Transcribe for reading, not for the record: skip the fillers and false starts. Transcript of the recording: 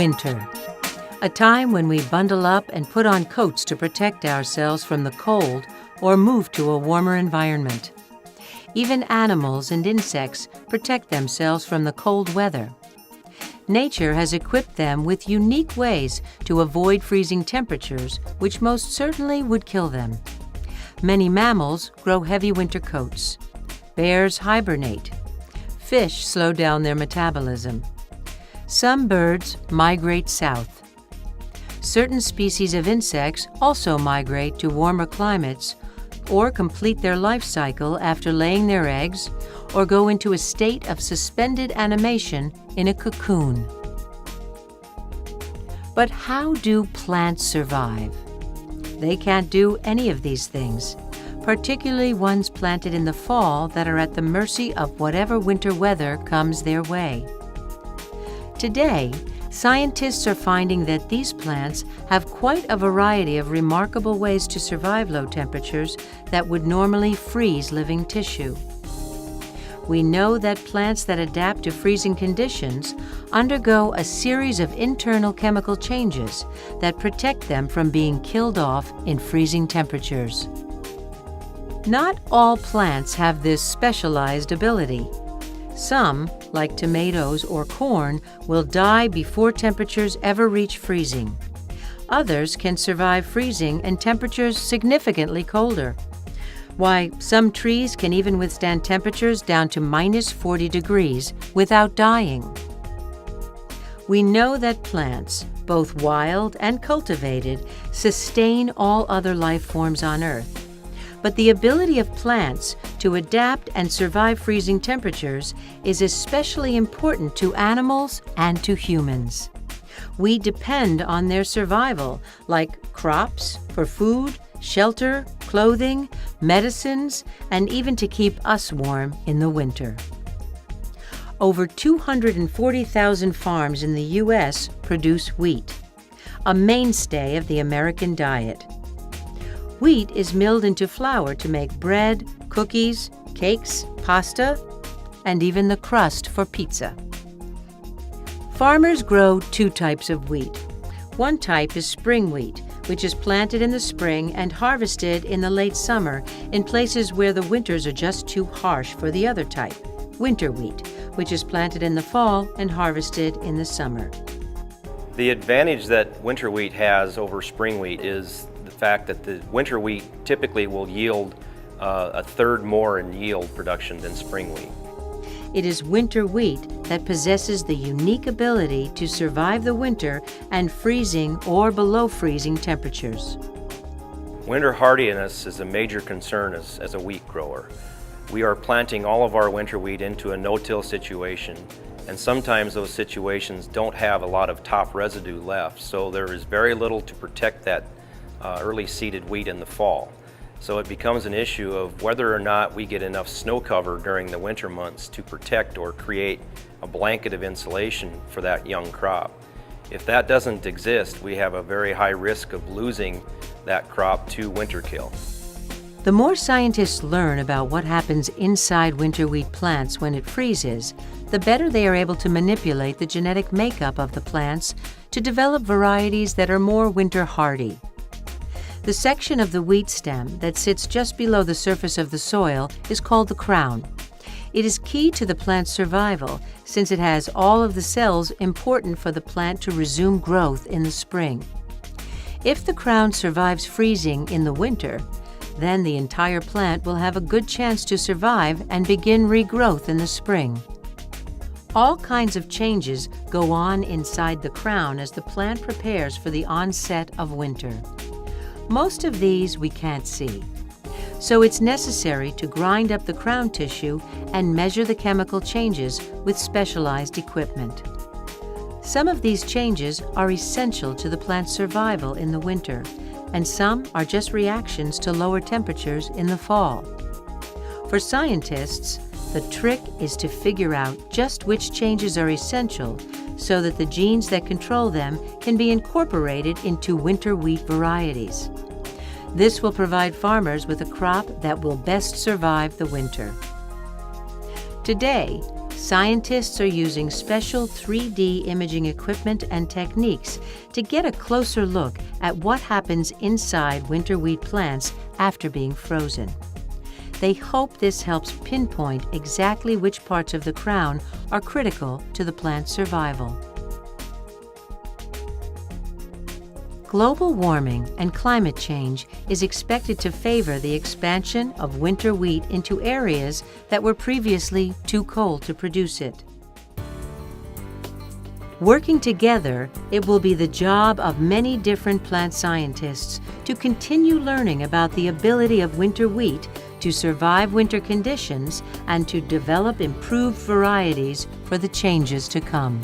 Winter, a time when we bundle up and put on coats to protect ourselves from the cold or move to a warmer environment. Even animals and insects protect themselves from the cold weather. Nature has equipped them with unique ways to avoid freezing temperatures, which most certainly would kill them. Many mammals grow heavy winter coats. Bears hibernate. Fish slow down their metabolism. Some birds migrate south. Certain species of insects also migrate to warmer climates or complete their life cycle after laying their eggs or go into a state of suspended animation in a cocoon. But how do plants survive? They can't do any of these things, particularly ones planted in the fall that are at the mercy of whatever winter weather comes their way. Today, scientists are finding that these plants have quite a variety of remarkable ways to survive low temperatures that would normally freeze living tissue. We know that plants that adapt to freezing conditions undergo a series of internal chemical changes that protect them from being killed off in freezing temperatures. Not all plants have this specialized ability. Some, like tomatoes or corn, will die before temperatures ever reach freezing. Others can survive freezing and temperatures significantly colder. Why, some trees can even withstand temperatures down to -40 degrees without dying. We know that plants, both wild and cultivated, sustain all other life forms on Earth. But the ability of plants to adapt and survive freezing temperatures is especially important to animals and to humans. We depend on their survival, like crops, for food, shelter, clothing, medicines, and even to keep us warm in the winter. Over 240,000 farms in the U.S. produce wheat, a mainstay of the American diet. Wheat is milled into flour to make bread, cookies, cakes, pasta, and even the crust for pizza. Farmers grow two types of wheat. One type is spring wheat, which is planted in the spring and harvested in the late summer in places where the winters are just too harsh for the other type, winter wheat, which is planted in the fall and harvested in the summer. The advantage that winter wheat has over spring wheat is the fact that the winter wheat typically will yield a third more in yield production than spring wheat. It is winter wheat that possesses the unique ability to survive the winter and freezing or below freezing temperatures. Winter hardiness is a major concern as a wheat grower. We are planting all of our winter wheat into a no-till situation, and sometimes those situations don't have a lot of top residue left, so there is very little to protect that early seeded wheat in the fall. So it becomes an issue of whether or not we get enough snow cover during the winter months to protect or create a blanket of insulation for that young crop. If that doesn't exist, we have a very high risk of losing that crop to winter kill. The more scientists learn about what happens inside winter wheat plants when it freezes, the better they are able to manipulate the genetic makeup of the plants to develop varieties that are more winter hardy. The section of the wheat stem that sits just below the surface of the soil is called the crown. It is key to the plant's survival since it has all of the cells important for the plant to resume growth in the spring. If the crown survives freezing in the winter, then the entire plant will have a good chance to survive and begin regrowth in the spring. All kinds of changes go on inside the crown as the plant prepares for the onset of winter. Most of these we can't see, so it's necessary to grind up the crown tissue and measure the chemical changes with specialized equipment. Some of these changes are essential to the plant's survival in the winter, and some are just reactions to lower temperatures in the fall. For scientists, the trick is to figure out just which changes are essential so that the genes that control them can be incorporated into winter wheat varieties. This will provide farmers with a crop that will best survive the winter. Today, scientists are using special 3D imaging equipment and techniques to get a closer look at what happens inside winter wheat plants after being frozen. They hope this helps pinpoint exactly which parts of the crown are critical to the plant's survival. Global warming and climate change is expected to favor the expansion of winter wheat into areas that were previously too cold to produce it. Working together, it will be the job of many different plant scientists to continue learning about the ability of winter wheat to survive winter conditions and to develop improved varieties for the changes to come.